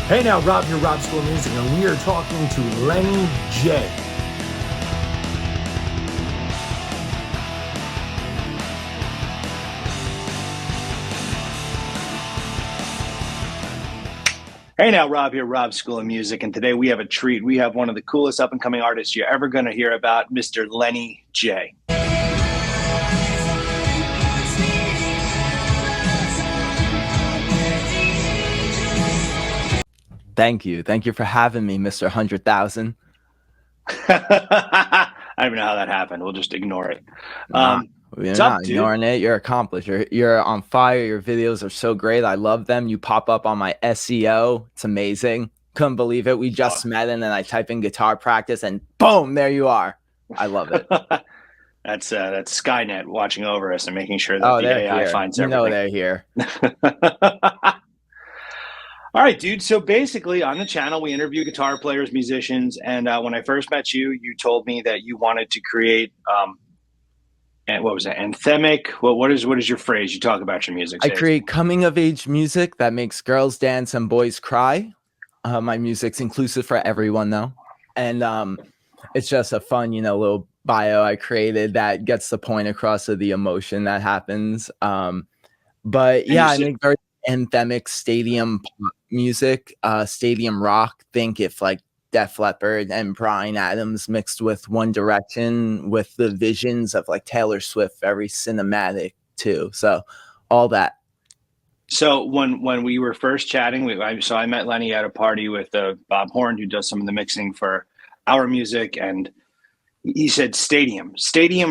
Hey now, Rob here, Rob School of Music, and we are talking to Lenny J. Hey now, Rob here, Rob School of Music, and today we have a treat. We have one of the coolest up-and-coming artists you're ever going to hear about, Mr. Lenny J. Thank you. Thank you for having me, Mr. 100,000. I don't even know how that happened. We'll just ignore it. You're What's up, not dude? ignoring it. You're accomplished. You're on fire. Your videos are so great. I love them. You pop up on my SEO. It's amazing. Couldn't believe it. We just met and then I type in guitar practice and boom, there you are. I love it. That's Skynet watching over us and making sure that the they're AI here. finds You know everything. they're here. All right, dude. So basically, on the channel, we interview guitar players, musicians, and when I first met you, you told me that you wanted to create, and what was it, anthemic? What is your phrase? You talk about your music. I create coming of age music that makes girls dance and boys cry. My music's inclusive for everyone, though, and it's just a fun, little bio I created that gets the point across of the emotion that happens. But yeah, I make very anthemic stadium pop music, stadium rock. Think if like Def Leppard and Bryan Adams mixed with One Direction with the visions of like Taylor Swift, very cinematic too. So all that. So when we were first chatting, I met Lenny at a party with Bob Horn, who does some of the mixing for our music, and he said stadium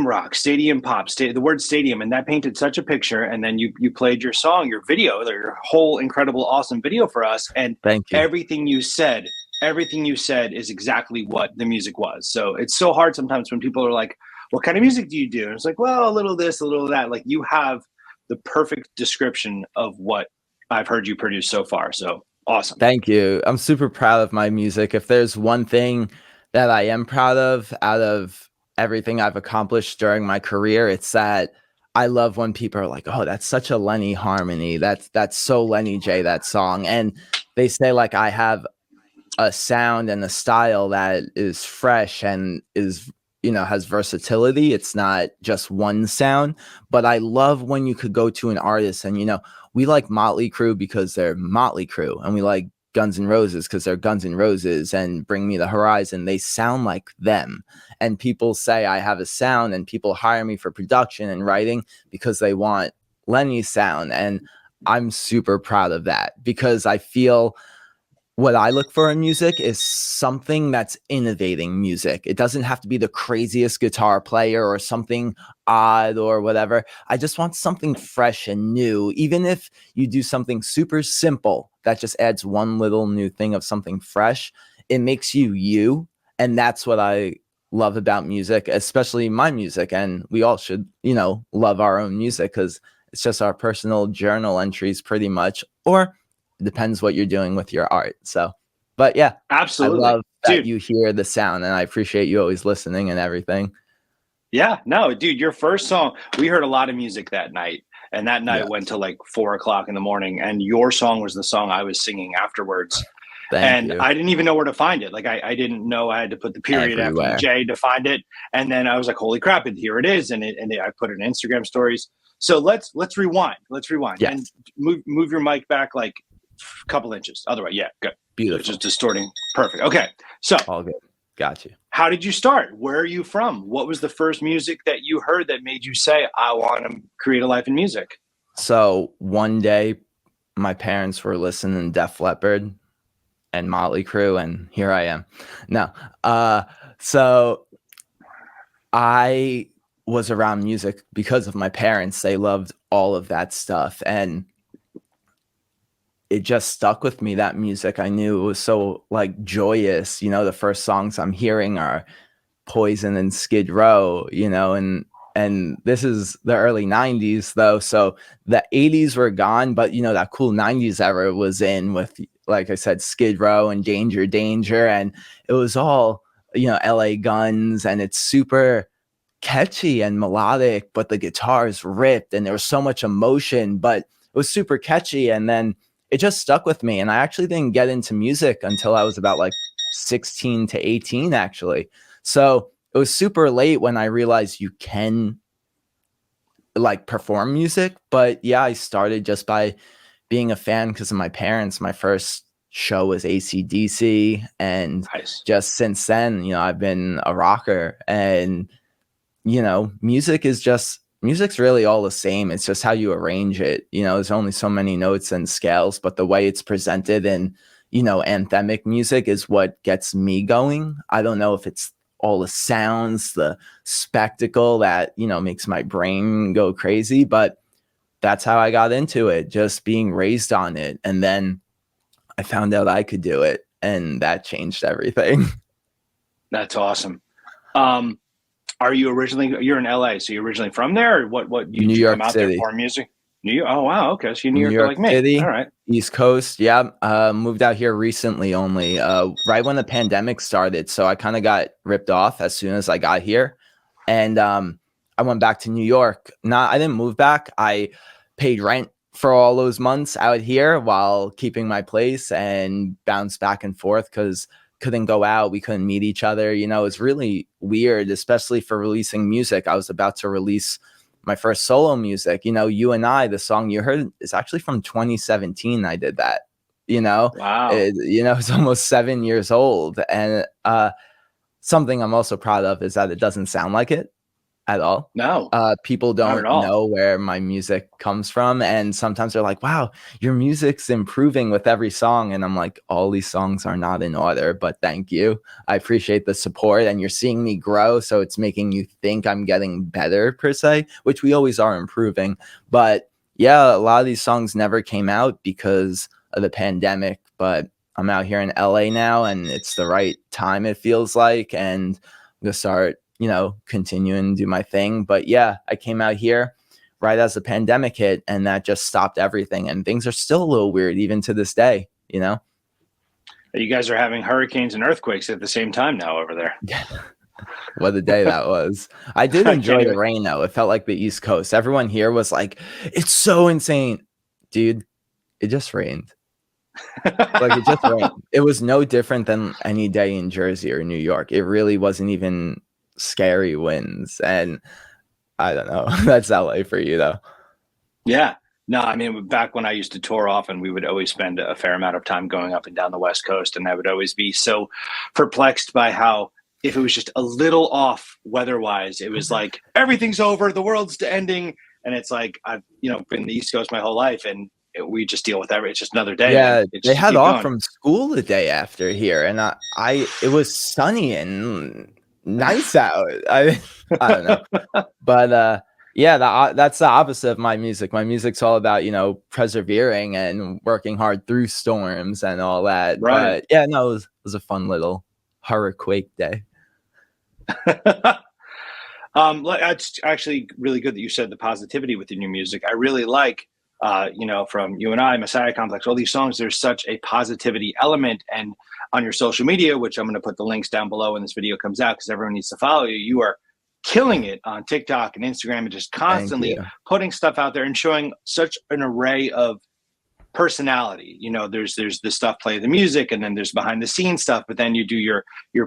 rock, stadium pop, the word stadium, and that painted such a picture. And then you played your song, your video, your whole incredible, awesome video for us, and Thank you. everything you said is exactly what the music was. So it's so hard sometimes when people are like, what kind of music do you do? And it's like, well, a little this, a little that. Like, you have the perfect description of what I've heard you produce so far. So awesome. Thank you. I'm super proud of my music. If there's one thing that I am proud of out of everything I've accomplished during my career, it's that I love when people are like, oh, that's such a Lenny harmony. That's so Lenny J, that song. And they say like I have a sound and a style that is fresh and is, has versatility. It's not just one sound, but I love when you could go to an artist and, we like Motley Crue because they're Motley Crue, and we like Guns N' Roses because they're Guns N' Roses, and Bring Me the Horizon. They sound like them. And people say I have a sound, and people hire me for production and writing because they want Lenny's sound. And I'm super proud of that because I feel what I look for in music is something that's innovating music. It doesn't have to be the craziest guitar player or something odd or whatever. I just want something fresh and new. Even if you do something super simple that just adds one little new thing of something fresh, it makes you you. And that's what I love about music, especially my music. And we all should, love our own music because it's just our personal journal entries pretty much. Or depends what you're doing with your art. So, but yeah, absolutely. I love that you hear the sound, and I appreciate you always listening and everything. Yeah, no, dude, your first song, we heard a lot of music that night, and that night went to like 4:00 in the morning, and your song was the song I was singing afterwards. Thank you. I didn't even know where to find it. Like I didn't know I had to put the period Everywhere. after the J to find it. And then I was like, holy crap, and here it is. And I put it in Instagram stories. So let's rewind. Yes. And move your mic back like a couple inches. Other way. Yeah, good. Beautiful. It's just distorting. Perfect. Okay. So all good. Got you. How did you start? Where are you from? What was the first music that you heard that made you say, I want to create a life in music? So one day my parents were listening to Def Leppard and Motley Crue, and here I am. No. So I was around music because of my parents. They loved all of that stuff. And it just stuck with me, that music. I knew it was so like joyous. The first songs I'm hearing are Poison and Skid Row, and this is the early 90s though. So the 80s were gone, but that cool 90s era was in with, like I said, Skid Row and Danger Danger. And it was all, LA Guns, and it's super catchy and melodic, but the guitars ripped and there was so much emotion, but it was super catchy. And then it just stuck with me. And I actually didn't get into music until I was about like 16 to 18, actually. So it was super late when I realized you can like perform music. But yeah, I started just by being a fan because of my parents. My first show was AC/DC, and Nice. just since then, I've been a rocker. And music's really all the same. It's just how you arrange it. There's only so many notes and scales, but the way it's presented in, anthemic music is what gets me going. I don't know if it's all the sounds, the spectacle that, makes my brain go crazy, but that's how I got into it, just being raised on it. And then I found out I could do it, and that changed everything. That's awesome. Are you you're in LA, so you're originally from there, or what, New did you come York out there City. for music? New York. Oh, wow. Okay. So you're New New Yorker York like me. All City, right. East Coast. Yeah. Moved out here recently only, right when the pandemic started. So I kind of got ripped off as soon as I got here. And I went back to New York. I didn't move back. I paid rent for all those months out here while keeping my place, and bounced back and forth because couldn't go out. We couldn't meet each other. It's really weird, especially for releasing music. I was about to release my first solo music. You and I, the song you heard is actually from 2017. I did that. Wow. It's almost 7 years old. And something I'm also proud of is that it doesn't sound like it at all. No, People not at don't all. know where my music comes from, and sometimes they're like, wow, your music's improving with every song. And I'm like, all these songs are not in order, but thank you. I appreciate the support, and you're seeing me grow, so it's making you think I'm getting better per se, which we always are improving. But yeah, a lot of these songs never came out because of the pandemic, but I'm out here in LA now, and it's the right time, it feels like, and I'm gonna start continuing to do my thing. But yeah, I came out here right as the pandemic hit, and that just stopped everything. And things are still a little weird even to this day. You guys are having hurricanes and earthquakes at the same time now over there. What a day that was. I did I can't enjoy the even. rain though. It felt like the East Coast. Everyone here was like, it's so insane. Dude, it just rained. Like it just rained. It was no different than any day in Jersey or New York. It really wasn't even scary winds. And I don't know. That's LA for you though. Yeah. No, I mean, back when I used to tour often, we would always spend a fair amount of time going up and down the West Coast. And I would always be so perplexed by how, if it was just a little off weather wise, it was like everything's over, the world's ending. And it's like, I've, been the East Coast my whole life, and we just deal with it's just another day, man. Yeah, It's they just you had keep off going. from school the day after here, and it was sunny and nice out. I don't know, but yeah, that's the opposite of my music. My music's all about persevering and working hard through storms and all that. Right. But yeah, no, it was a fun little hurricane day. That's actually really good that you said the positivity within your music. I really like, from You and I, Messiah Complex, all these songs, there's such a positivity element. And on your social media, which I'm going to put the links down below when this video comes out, because everyone needs to follow you, you are killing it on TikTok and Instagram, and just Thank constantly you. putting stuff out there and showing such an array of personality. There's the stuff, play the music, and then there's behind the scenes stuff, but then you do your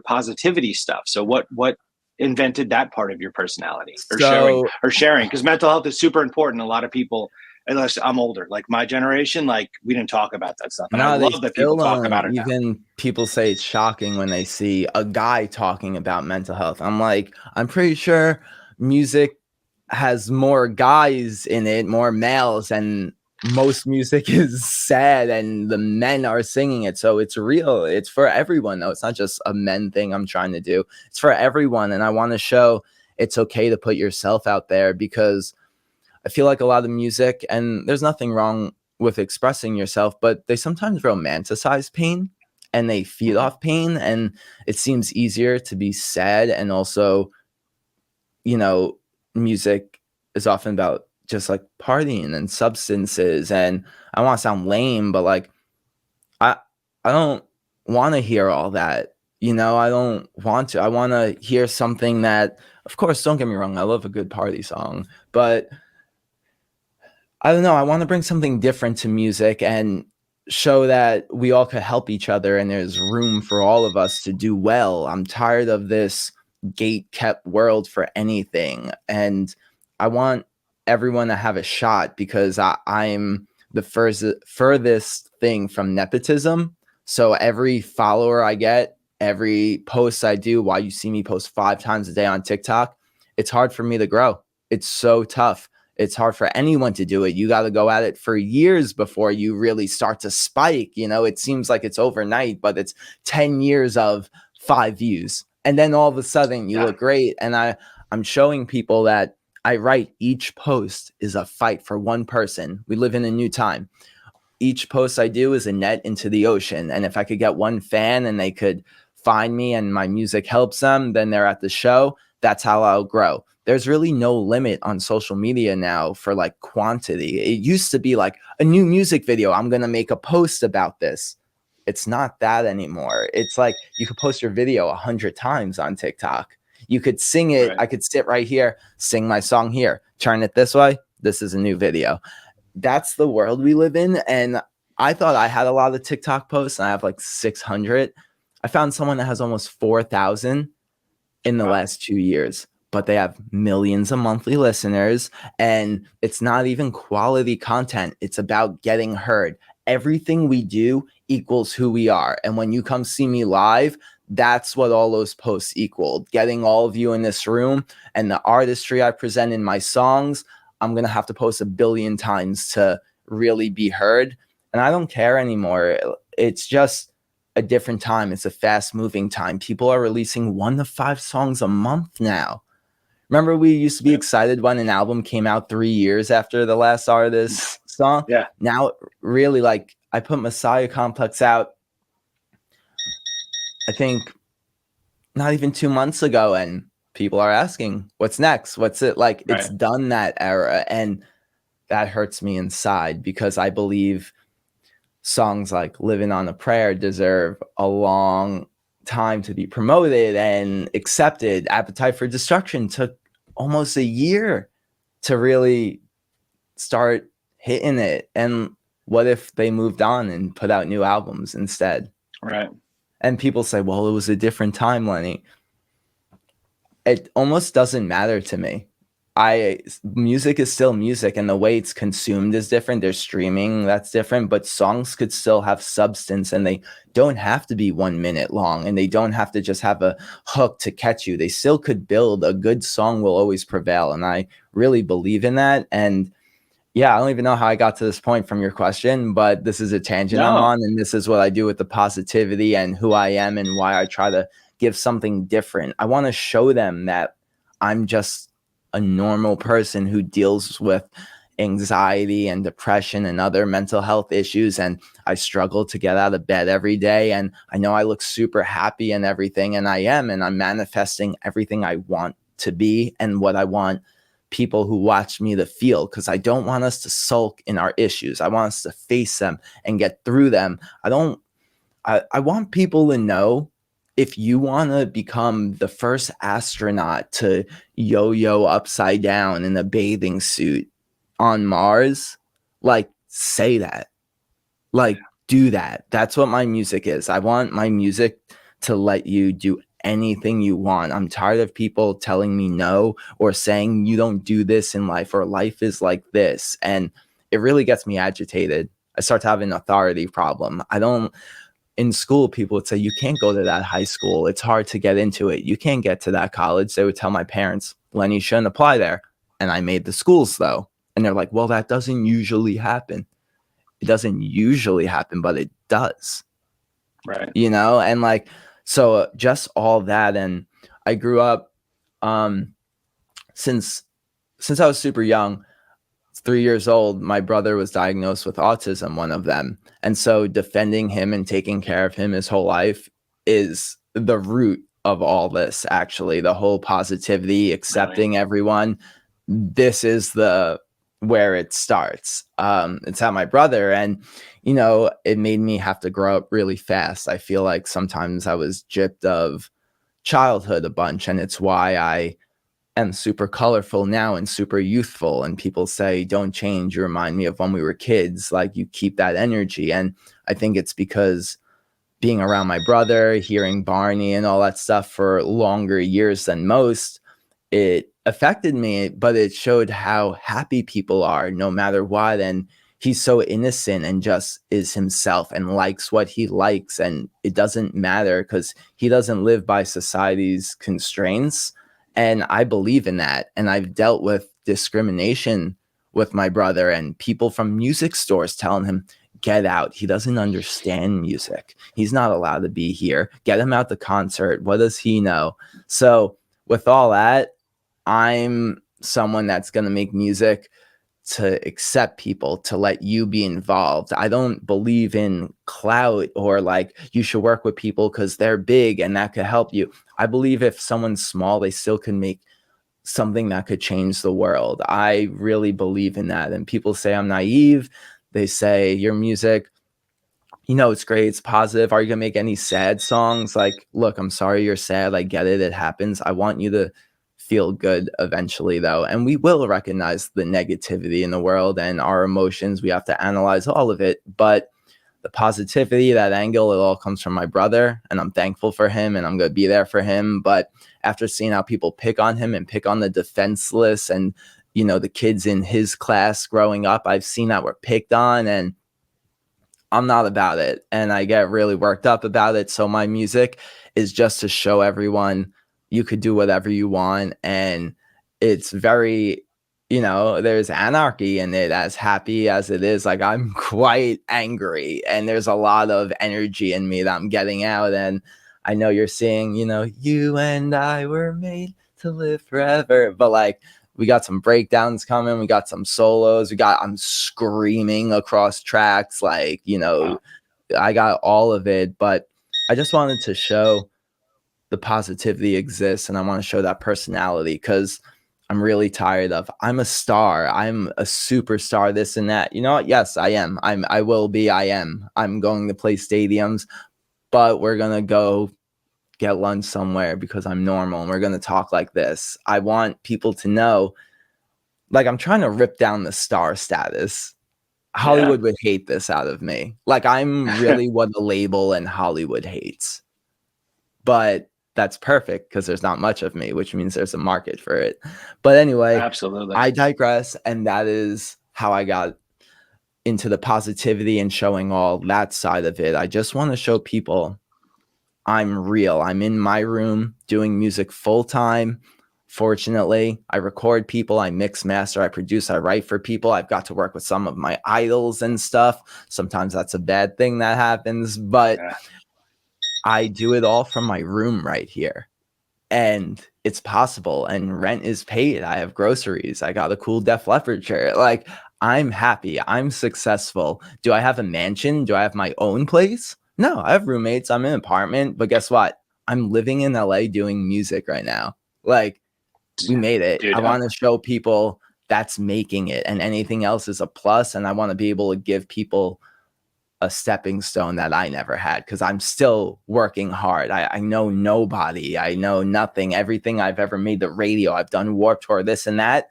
positivity stuff. So what invented that part of your personality, or So sharing, because mental health is super important. A lot of people, unless I'm older, like my generation, like we didn't talk about that stuff, and I no, they love that people still talk don't. about it now. Even people say it's shocking when they see a guy talking about mental health. I'm like, I'm pretty sure music has more guys in it, more males, and most music is sad and the men are singing it. So it's real. It's for everyone, though. It's not just a men thing I'm trying to do. It's for everyone. And I want to show it's okay to put yourself out there, because I feel like a lot of music, and there's nothing wrong with expressing yourself, but they sometimes romanticize pain and they feed Mhm. off pain. And it seems easier to be sad. And also, you know, music is often about just like partying and substances. And I want to sound lame, but like, I, I don't want to hear all that. I don't want to. I want to hear something that, of course, don't get me wrong, I love a good party song, but I don't know. I want to bring something different to music. And show that we all could help each other and there's room for all of us to do well. I'm tired of this gate kept world for anything. And I want everyone to have a shot because I'm the furthest thing from nepotism. So every follower I get, every post I do, why you see me post 5 times a day on TikTok, it's hard for me to grow. It's so tough. It's hard for anyone to do it. You got to go at it for years before you really start to spike. You know, it seems like it's overnight, but it's 10 years of 5 views. And then all of a sudden you look great. And I'm showing people that I write each post is a fight for one person. We live in a new time. Each post I do is a net into the ocean. And if I could get one fan and they could find me and my music helps them, then they're at the show. That's how I'll grow. There's really no limit on social media now for like quantity. It used to be like a new music video. I'm going to make a post about this. It's not that anymore. It's like you could post your video 100 times on TikTok. You could sing it. Right. I could sit right here, sing my song here, turn it this way. This is a new video. That's the world we live in. And I thought I had a lot of TikTok posts and I have like 600. I found someone that has almost 4,000 in the last 2 years, but they have millions of monthly listeners and it's not even quality content. It's about getting heard. Everything we do equals who we are. And when you come see me live, that's what all those posts equal. Getting all of you in this room and the artistry I present in my songs, I'm going to have to post 1 billion times to really be heard. And I don't care anymore. It's just a different time. It's a fast moving time. People are releasing 1 to 5 songs a month now. Remember, we used to be excited when an album came out 3 years after the last artist's song. Yeah. Now, really, like I put Messiah Complex out, I think not even 2 months ago, and people are asking, what's next? What's it like? Right. It's done that era. And that hurts me inside because I believe songs like Living on a Prayer deserve a long time to be promoted and accepted. Appetite for Destruction took almost a year to really start hitting it. And what if they moved on and put out new albums instead? Right. And people say, well, it was a different time, Lenny. It almost doesn't matter to me. Music is still music and the way it's consumed is different. There's streaming that's different, but songs could still have substance and they don't have to be 1 minute long and they don't have to just have a hook to catch you. They still could build. A good song will always prevail. And I really believe in that. And yeah, I don't even know how I got to this point from your question, but this is a tangent I'm on. And this is what I do with the positivity and who I am and why I try to give something different. I want to show them that I'm just a normal person who deals with anxiety and depression and other mental health issues. And I struggle to get out of bed every day. And I know I look super happy and everything. And I am, and I'm manifesting everything I want to be and what I want people who watch me to feel, because I don't want us to sulk in our issues. I want us to face them and get through them. I want people to know, if you want to become the first astronaut to yo-yo upside down in a bathing suit on Mars, like, say that. Like, do that. That's what my music is. I want my music to let you do anything you want. I'm tired of people telling me no or saying you don't do this in life or life is like this. And it really gets me agitated. I start to have an authority problem. In school, people would say, you can't go to that high school. It's hard to get into it. You can't get to that college. They would tell my parents, Lenny shouldn't apply there. And I made the schools though. And they're like, well, that doesn't usually happen. It doesn't usually happen, but it does. Right. You know? And like, so just all that. And I grew up, since I was super young, 3 years old, my brother was diagnosed with autism, one of them. And so defending him and taking care of him his whole life is the root of all this, actually. The whole positivity, accepting everyone. This is where it starts. It's at my brother. And, you know, it made me have to grow up really fast. I feel like sometimes I was gypped of childhood a bunch. And it's why I am super colorful now and super youthful. And people say, don't change. You remind me of when we were kids. Like, you keep that energy. And I think it's because being around my brother, hearing Barney and all that stuff for longer years than most, it affected me, but it showed how happy people are no matter what. And he's so innocent and just is himself and likes what he likes. And it doesn't matter because he doesn't live by society's constraints. And I believe in that. And I've dealt with discrimination with my brother and people from music stores telling him, get out. He doesn't understand music. He's not allowed to be here. Get him out the concert. What does he know? So with all that, I'm someone that's going to make music to accept people, to let you be involved. I don't believe in clout or like you should work with people because they're big and that could help you. I believe if someone's small, they still can make something that could change the world. I really believe in that. And people say I'm naive. They say your music, it's great, it's positive. Are you gonna make any sad songs? Like, look, I'm sorry you're sad. I get it. It happens. I want you to feel good eventually, though. And we will recognize the negativity in the world and our emotions. We have to analyze all of it. But the positivity, that angle, it all comes from my brother. And I'm thankful for him and I'm going to be there for him. But after seeing how people pick on him and pick on the defenseless and, the kids in his class growing up, I've seen that were picked on and I'm not about it. And I get really worked up about it. So my music is just to show everyone you could do whatever you want. And it's very, there's anarchy in it, as happy as it is. Like, I'm quite angry and there's a lot of energy in me that I'm getting out. And I know you're seeing, you and I were made to live forever. But like, we got some breakdowns coming. We got some solos. I'm screaming across tracks. Like, Wow. I got all of it, but I just wanted to show the positivity exists. And I want to show that personality because I'm really tired of, I'm a star. I'm a superstar, this and that. You know what? Yes, I am. I will be. I am. I'm going to play stadiums, but we're going to go get lunch somewhere because I'm normal and we're going to talk like this. I want people to know, like, I'm trying to rip down the star status. Yeah. Hollywood would hate this out of me. Like, I'm really what a label and Hollywood hates. But that's perfect because there's not much of me, which means there's a market for it. But anyway, Absolutely. I digress. And that is how I got into the positivity and showing all that side of it. I just want to show people I'm real. I'm in my room doing music full time. Fortunately, I record people, I mix, master, I produce, I write for people. I've got to work with some of my idols and stuff. Sometimes that's a bad thing that happens, but Yeah. I do it all from my room right here. And it's possible. And rent is paid. I have groceries. I got a cool Def Leppard shirt. Like, I'm happy. I'm successful. Do I have a mansion? Do I have my own place? No, I have roommates. I'm in an apartment. But guess what? I'm living in LA doing music right now. Like, we made it. I Dude, want to show people that's making it. And anything else is a plus. And I want to be able to give people a stepping stone that I never had because I'm still working hard. I know nobody. I know nothing. Everything I've ever made, the radio, I've done Warped Tour, this and that.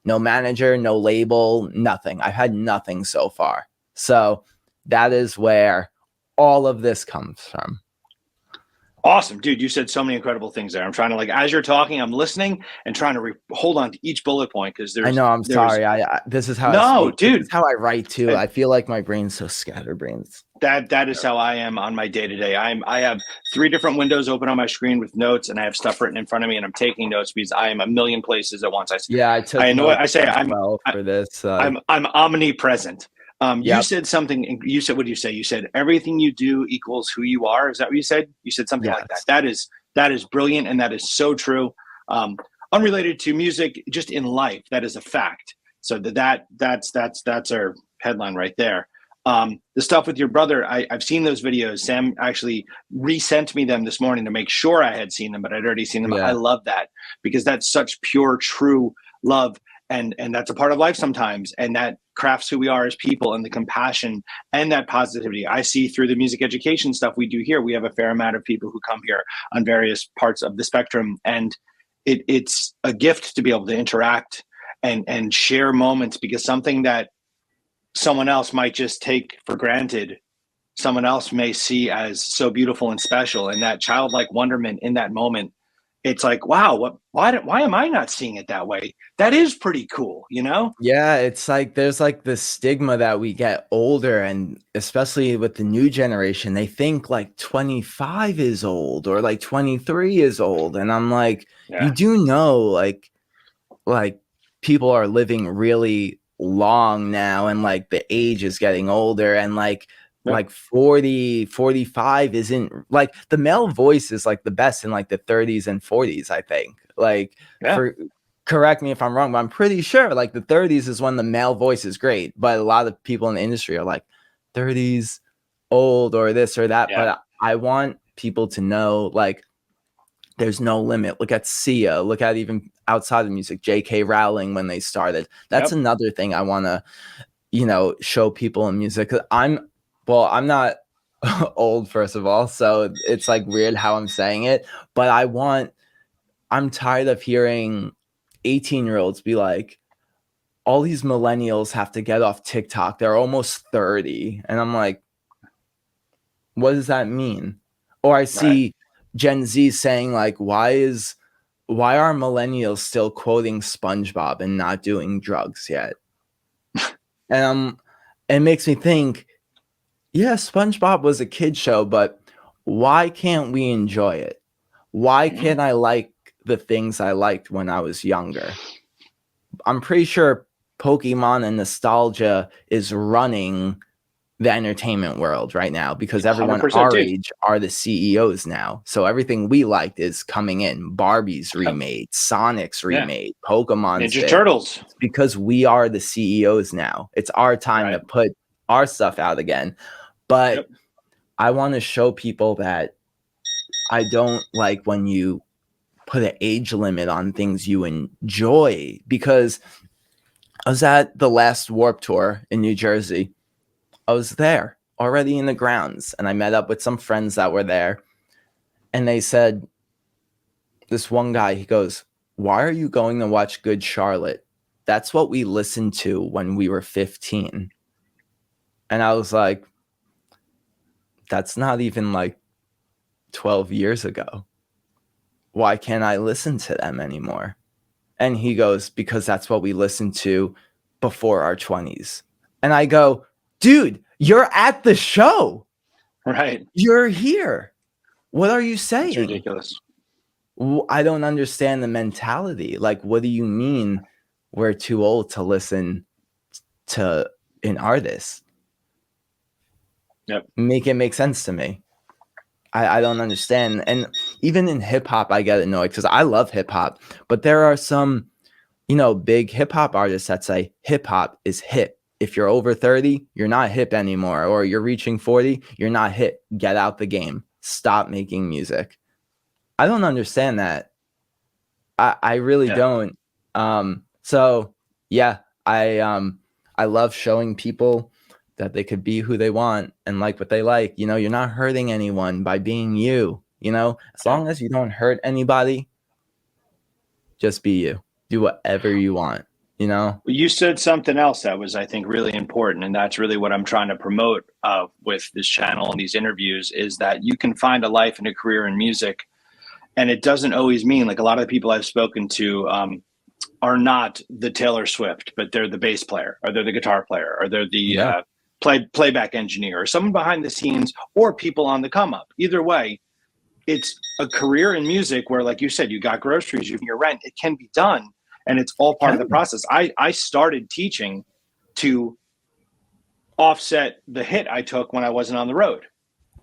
No manager, no label, nothing. I've had nothing so far. So that is where all of this comes from. awesome, dude. You said so many incredible things there. I'm trying to, like, as you're talking, I'm listening and trying to hold on to each bullet point because I know. I'm sorry. This is how I no, speak. This dude. is how I write too. I, I feel like my brain's so scatterbrains. that is how I am on my day to day. I have three different windows open on my screen with notes, and I have stuff written in front of me, and I'm taking notes because I am a million places at once. Yeah, I took I know what I notes say. as well for this. I'm omnipresent. You Yep. said something. You said, what do you say? You said everything you do equals who you are. Is that what you said? You said something like that. Yes. That is brilliant, and that is so true. Unrelated to music, just in life, that is a fact. So that's our headline right there. The stuff with your brother, I've seen those videos. Sam actually resent me them this morning to make sure I had seen them, but I'd already seen them. Yeah. I love that because that's such pure, true love. And that's a part of life sometimes. And that crafts who we are as people and the compassion and that positivity. I see through the music education stuff we do here, we have a fair amount of people who come here on various parts of the spectrum. And it's a gift to be able to interact and share moments, because something that someone else might just take for granted, someone else may see as so beautiful and special, and that childlike wonderment in that moment, it's like, wow, why am I not seeing it that way? That is pretty cool, you know? Yeah, it's like there's like this stigma that we get older, and especially with the new generation, they think like 25 is old or like 23 is old. And I'm like, you Yeah. do know like people are living really long now, and like the age is getting older, and Yep. like 40, 45 isn't like the male voice is like the best in like the 30s and 40s, I think. Like Yeah. for correct me if I'm wrong, but I'm pretty sure like the 30s is when the male voice is great. But a lot of people in the industry are like 30s old or this or that. Yeah. But I want people to know like there's no limit. Look at Sia. Look at even outside of music, J.K. Rowling when they started. That's Yep. another thing I want to, show people in music. 'Cause I'm not old, first of all, so it's like weird how I'm saying it, but I'm tired of hearing 18-year-olds be like, all these millennials have to get off TikTok. They're almost 30. And I'm like, what does that mean? Or I Right. see Gen Z saying like, why are millennials still quoting SpongeBob and not doing drugs yet? And it makes me think, yeah, SpongeBob was a kid show, but why can't we enjoy it? Why Mhm. can't I like the things I liked when I was younger? I'm pretty sure Pokemon and nostalgia is running the entertainment world right now, because everyone 100%, our dude. age are the CEOs now. So everything we liked is coming in. Barbie's Yep. remade, Sonic's Yeah. remade, Pokemon's Ninja big. Turtles. It's because we are the CEOs now. It's our time to Right. put our stuff out again. But Yep. I want to show people that I don't like when you put an age limit on things you enjoy, because I was at the last Warp Tour in New Jersey. I was there already in the grounds, and I met up with some friends that were there, and they said, this one guy, he goes, "Why are you going to watch Good Charlotte? That's what we listened to when we were 15." And I was like, that's not even like 12 years ago. Why can't I listen to them anymore? And he goes, because that's what we listened to before our 20s. And I go, dude, you're at the show. Right. You're here. What are you It's saying? ridiculous. I don't understand the mentality. Like, what do you mean we're too old to listen to an artist? Yep. Make it make sense to me. I don't understand. And even in hip hop, I get annoyed because I love hip hop, but there are some, big hip hop artists that say hip hop is hip. If you're over 30, you're not hip anymore, or you're reaching 40, you're not hip. Get out the game. Stop making music. I don't understand that. I really Yeah. don't. So yeah, I love showing people that they could be who they want and like what they like. You're not hurting anyone by being you. As Yeah. long as you don't hurt anybody, just be you. Do whatever you want. You said something else that was, I think, really important, and that's really what I'm trying to promote with this channel and these interviews, is that you can find a life and a career in music, and it doesn't always mean, like, a lot of the people I've spoken to are not the Taylor Swift, but they're the bass player, or they're the guitar player, or they're the Yeah. playback engineer, or someone behind the scenes, or people on the come up. Either way, it's a career in music where, like you said, you got groceries, you have your rent. It can be done, and it's all part of the process. I started teaching to offset the hit I took when I wasn't on the road,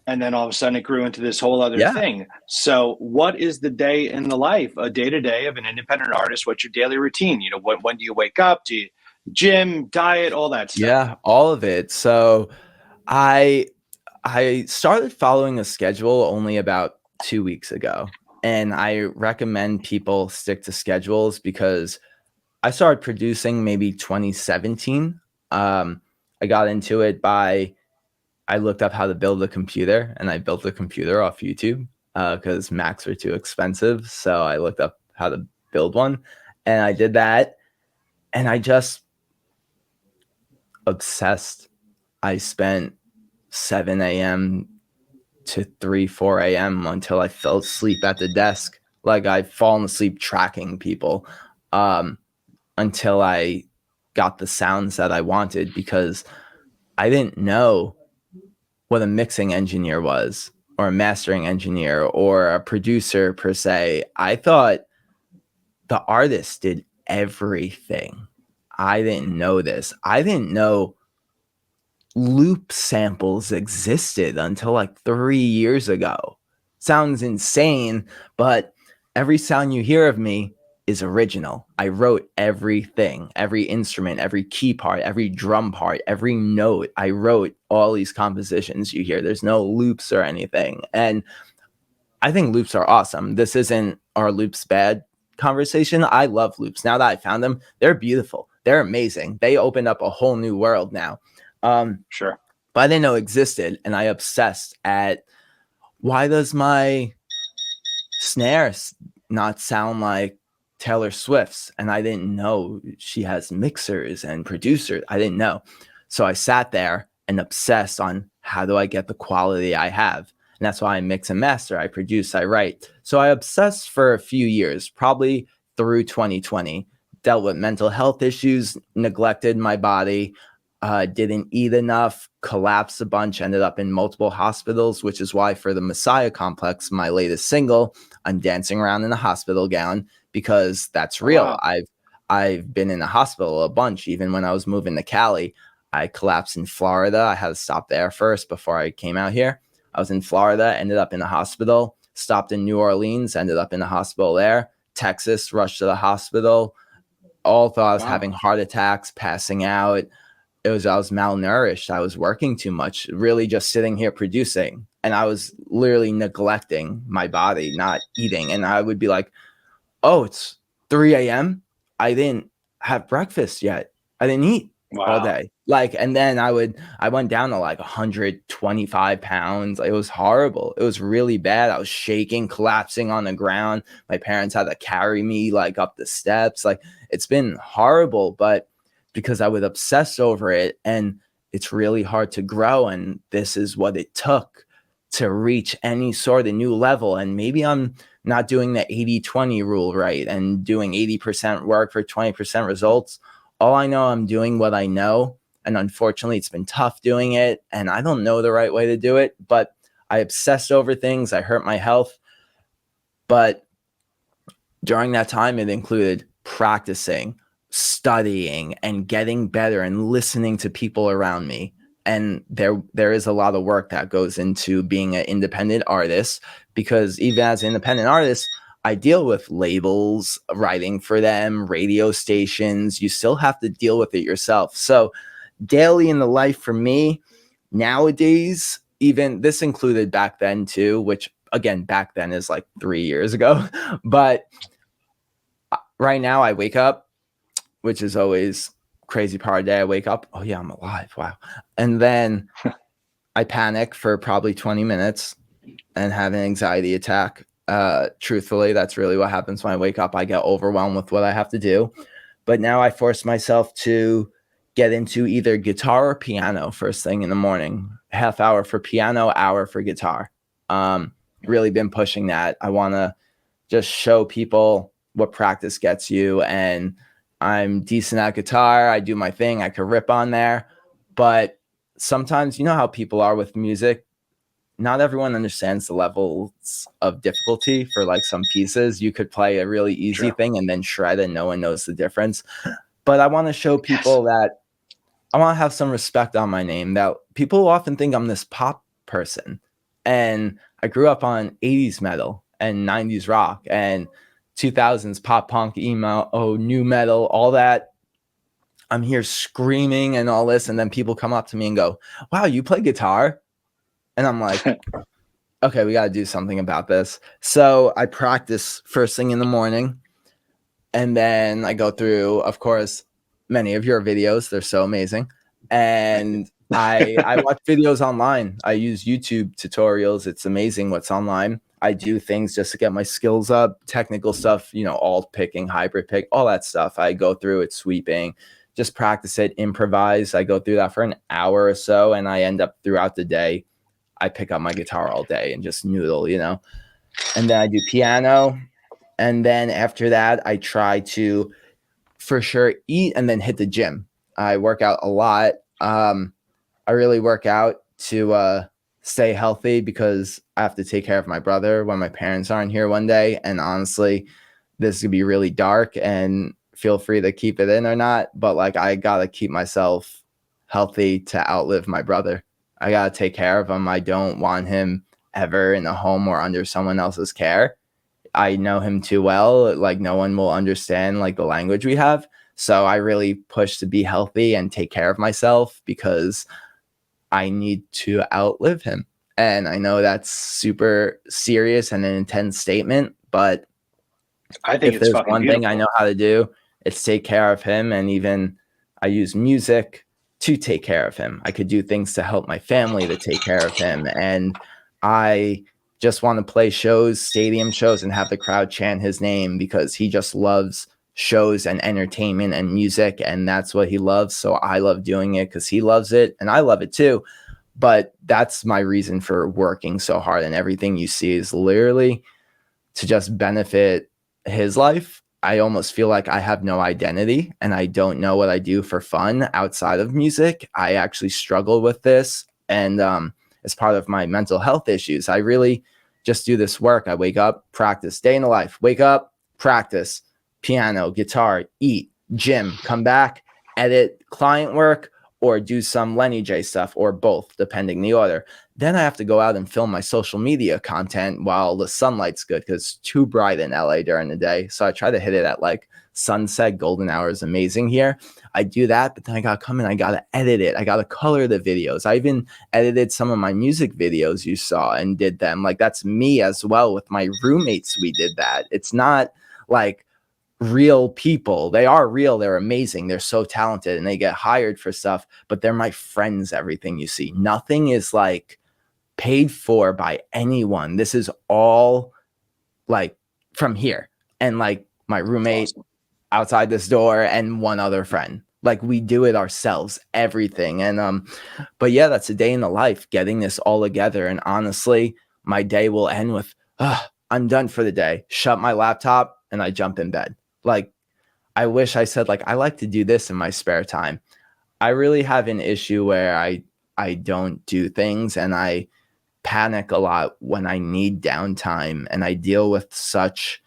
and then all of a sudden it grew into this whole other Yeah. thing. So what is the day in the life, a day to day of an independent artist? What's your daily routine? When do you wake up? Do you gym, diet, all that stuff? Yeah, all of it. So I I started following a schedule only about 2 weeks ago, and I recommend people stick to schedules because I started producing maybe 2017. I got into it by I looked up how to build a computer, and I built a computer off YouTube because Macs are too expensive. So I looked up how to build one. And I did that, and I just obsessed. I spent 7 a.m. to 3, 4 a.m. until I fell asleep at the desk. Like I've fallen asleep tracking people until I got the sounds that I wanted, because I didn't know what a mixing engineer was, or a mastering engineer, or a producer per se. I thought the artist did everything. I didn't know this. I didn't know loop samples existed until like 3 years ago. Sounds insane, but every sound you hear of me is original. I wrote everything, every instrument, every key part, every drum part, every note. I wrote all these compositions you hear. There's no loops or anything. And I think loops are awesome. This isn't "are loops bad" conversation. I love loops. Now that I found them, they're beautiful. They're amazing. They opened up a whole new world now. Sure. But I didn't know existed, and I obsessed at, why does my snare not sound like Taylor Swift's? And I didn't know she has mixers and producers. I didn't know. So I sat there and obsessed on, how do I get the quality I have? And that's why I mix and master, I produce, I write. So I obsessed for a few years, probably through 2020, dealt with mental health issues, neglected my body, didn't eat enough, collapsed a bunch, ended up in multiple hospitals, which is why for the Messiah Complex, my latest single, I'm dancing around in a hospital gown, because that's real. Wow. I've been in the hospital a bunch. Even when I was moving to Cali, I collapsed in Florida. I had to stop there first before I came out here. I was in Florida, ended up in a hospital, stopped in New Orleans, ended up in a hospital there. Texas, rushed to the hospital. All thought I was having heart attacks, passing out. I was malnourished. I was working too much, really just sitting here producing. And I was literally neglecting my body, not eating. And I would be like, oh, it's 3 a.m. I didn't have breakfast yet. I didn't eat all Wow. day. Like, and then I went down to like 125 pounds. It was horrible. It was really bad. I was shaking, collapsing on the ground. My parents had to carry me like up the steps. Like, it's been horrible, but because I would obsess over it, and it's really hard to grow. And this is what it took to reach any sort of new level. And maybe I'm not doing the 80-20 rule right, and doing 80% work for 20% results. All I know, I'm doing what I know. And unfortunately, it's been tough doing it. And I don't know the right way to do it, but I obsessed over things. I hurt my health. But during that time, it included practicing, studying, and getting better, and listening to people around me. And there is a lot of work that goes into being an independent artist, because even as an independent artist, I deal with labels, writing for them, radio stations. You still have to deal with it yourself. So daily in the life for me nowadays, even this included back then too, which again, back then is like 3 years ago. But right now I wake up, which is always crazy part of the day. I wake up, oh yeah, I'm alive. Wow. And then I panic for probably 20 minutes and have an anxiety attack. Truthfully, that's really what happens when I wake up. I get overwhelmed with what I have to do. But now I force myself to get into either guitar or piano first thing in the morning. Half hour for piano, hour for guitar. Really been pushing that. I want to just show people what practice gets you. And I'm decent at guitar. I do my thing. I could rip on there. But sometimes, you know how people are with music. Not everyone understands the levels of difficulty for like some pieces. You could play a really easy thing and then shred and no one knows the difference. But I want to show people that I want to have some respect on my name, that people often think I'm this pop person. And I grew up on 80s metal and 90s rock and 2000s pop punk, emo, new metal, all that. I'm here screaming and all this. And then people come up to me and go, wow, you play guitar? And I'm like, okay, we got to do something about this. So I practice first thing in the morning. And then I go through, of course, many of your videos. They're so amazing. And I watch videos online. I use YouTube tutorials. It's amazing what's online. I do things just to get my skills up, technical stuff, you know, alt picking, hybrid pick, all that stuff. I go through it, sweeping, just practice it, improvise. I go through that for an hour or so, and I end up throughout the day, I pick up my guitar all day and just noodle, you know. And then I do piano. And then after that, I try to for sure eat and then hit the gym. I work out a lot. I really work out to stay healthy because I have to take care of my brother when my parents aren't here one day. And honestly, this could be really dark, and feel free to keep it in or not. But like, I got to keep myself healthy to outlive my brother. I got to take care of him. I don't want him ever in a home or under someone else's care. I know him too well. Like, no one will understand like the language we have. So I really push to be healthy and take care of myself because I need to outlive him. And I know that's super serious and an intense statement, but I think if it's there's fucking one thing I beautiful. know how to do, it's take care of him. And even I use music to take care of him. I could do things to help my family to take care of him. And I just want to play shows, stadium shows, and have the crowd chant his name because he just loves shows and entertainment and music. And that's what he loves. So I love doing it because he loves it and I love it too. But that's my reason for working so hard. And everything you see is literally to just benefit his life. I almost feel like I have no identity and I don't know what I do for fun outside of music. I actually struggle with this, and it's part of my mental health issues. I really just do this work. I wake up, practice, day in the life, wake up, practice, piano, guitar, eat, gym, come back, edit client work, or do some Lenny J stuff, or both, depending the order. Then I have to go out and film my social media content while the sunlight's good because it's too bright in LA during the day. So I try to hit it at like sunset. Golden hour is amazing here. I do that, but then I got to come in. I got to edit it. I got to color the videos. I even edited some of my music videos you saw and did them. Like, that's me as well. With my roommates, we did that. It's not like real people. They are real. They're amazing. They're so talented and they get hired for stuff, but they're my friends. Everything you see, nothing is like paid for by anyone. This is all like from here. And like my roommate Awesome. outside this door and one other friend. Like, we do it ourselves, everything. And but yeah, that's a day in the life, getting this all together. And honestly, my day will end with I'm done for the day. Shut my laptop and I jump in bed. Like, I wish I said like I like to do this in my spare time. I really have an issue where I don't do things, and I panic a lot when I need downtime, and I deal with such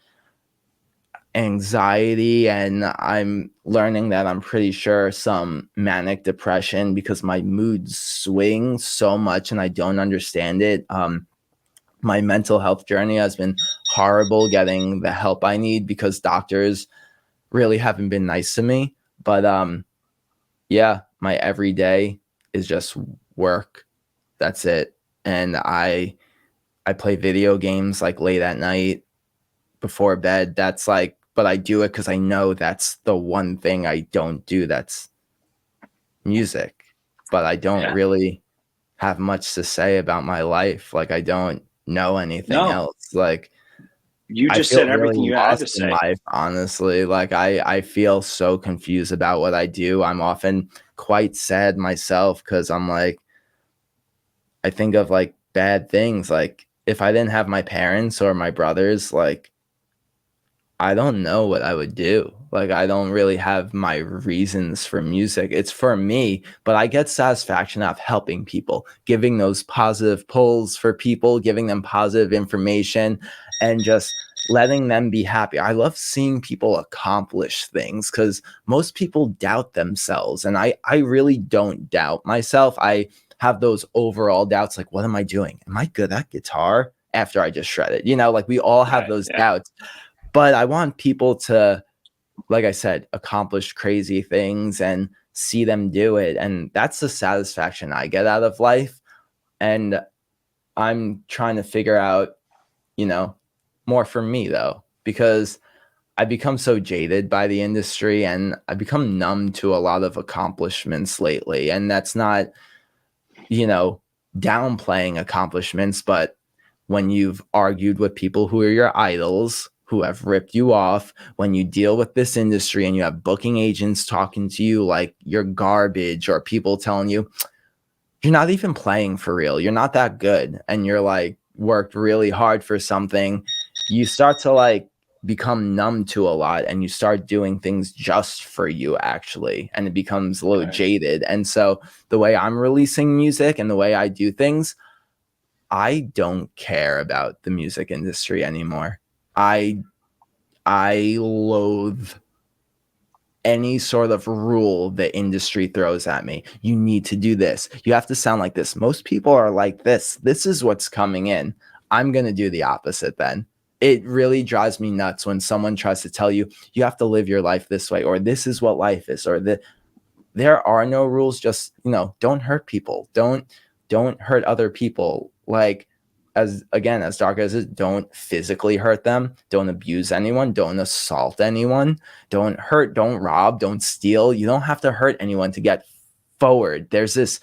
anxiety, and I'm learning that I'm pretty sure some manic depression because my moods swing so much and I don't understand it. My mental health journey has been horrible getting the help I need because doctors really haven't been nice to me. But yeah, my everyday is just work. That's it. And I play video games like late at night before bed. That's like, but I do it because I know that's the one thing I don't do. That's music. But I don't Yeah. really have much to say about my life. Like, I don't know anything No, else. Like, you I just feel said really everything you had to lost in say. life, honestly. Like, I feel so confused about what I do. I'm often quite sad myself because I'm like, I think of like bad things. Like, if I didn't have my parents or my brothers, like, I don't know what I would do. Like, I don't really have my reasons for music. It's for me, but I get satisfaction out of helping people, giving those positive pulls for people, giving them positive information, and just letting them be happy. I love seeing people accomplish things because most people doubt themselves. And I really don't doubt myself. I have those overall doubts like, what am I doing? Am I good at guitar after I just shred it? You know, like, we all have Right. those Yeah. doubts. But I want people to, like I said, accomplish crazy things and see them do it. And that's the satisfaction I get out of life. And I'm trying to figure out, you know, more for me though, because I become so jaded by the industry and I become numb to a lot of accomplishments lately. And that's not, you know, downplaying accomplishments, but when you've argued with people who are your idols, who have ripped you off, when you deal with this industry and you have booking agents talking to you like you're garbage, or people telling you you're not even playing for real, you're not that good, and you're like worked really hard for something, you start to like become numb to a lot, and you start doing things just for you actually, and it becomes a little jaded. And so the way I'm releasing music and the way I do things, I don't care about the music industry anymore. I loathe any sort of rule the industry throws at me. You need to do this. You have to sound like this. Most people are like this. This is what's coming in. I'm going to do the opposite then. It really drives me nuts when someone tries to tell you, you have to live your life this way, or this is what life is, or there are no rules. Just, don't hurt people. Don't hurt other people. Like, as dark as it, don't physically hurt them. Don't abuse anyone. Don't assault anyone. Don't hurt, don't rob, don't steal. You don't have to hurt anyone to get forward. There's this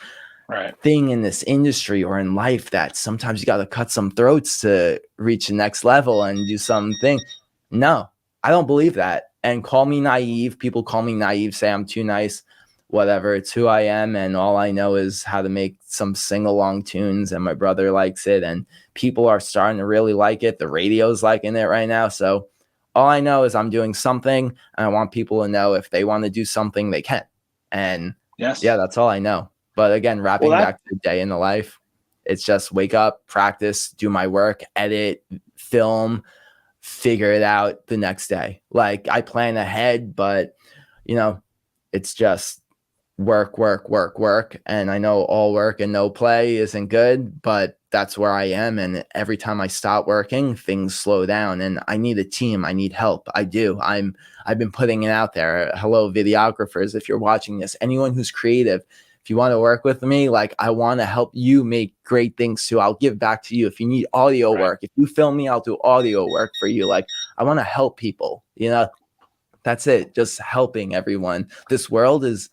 thing in this industry or in life that sometimes you got to cut some throats to reach the next level and do something. No, I don't believe that. And call me naive. People call me naive, say I'm too nice, whatever. It's who I am, and all I know is how to make some sing-along tunes, and my brother likes it, and people are starting to really like it. The radio's liking it right now. So all I know is I'm doing something, and I want people to know if they want to do something, they can. And yeah, that's all I know. But again, wrapping back to the day in the life, it's just wake up, practice, do my work, edit, film, figure it out the next day. Like, I plan ahead, but it's just work. And I know all work and no play isn't good, but that's where I am. And every time I stop working, things slow down, and I need a team. I need help. I do. I've been putting it out there. Hello, videographers. If you're watching this, anyone who's creative, if you want to work with me, like, I want to help you make great things too. I'll give back to you. If you need audio work, if you film me, I'll do audio work for you. Like, I want to help people, that's it. Just helping everyone. This world is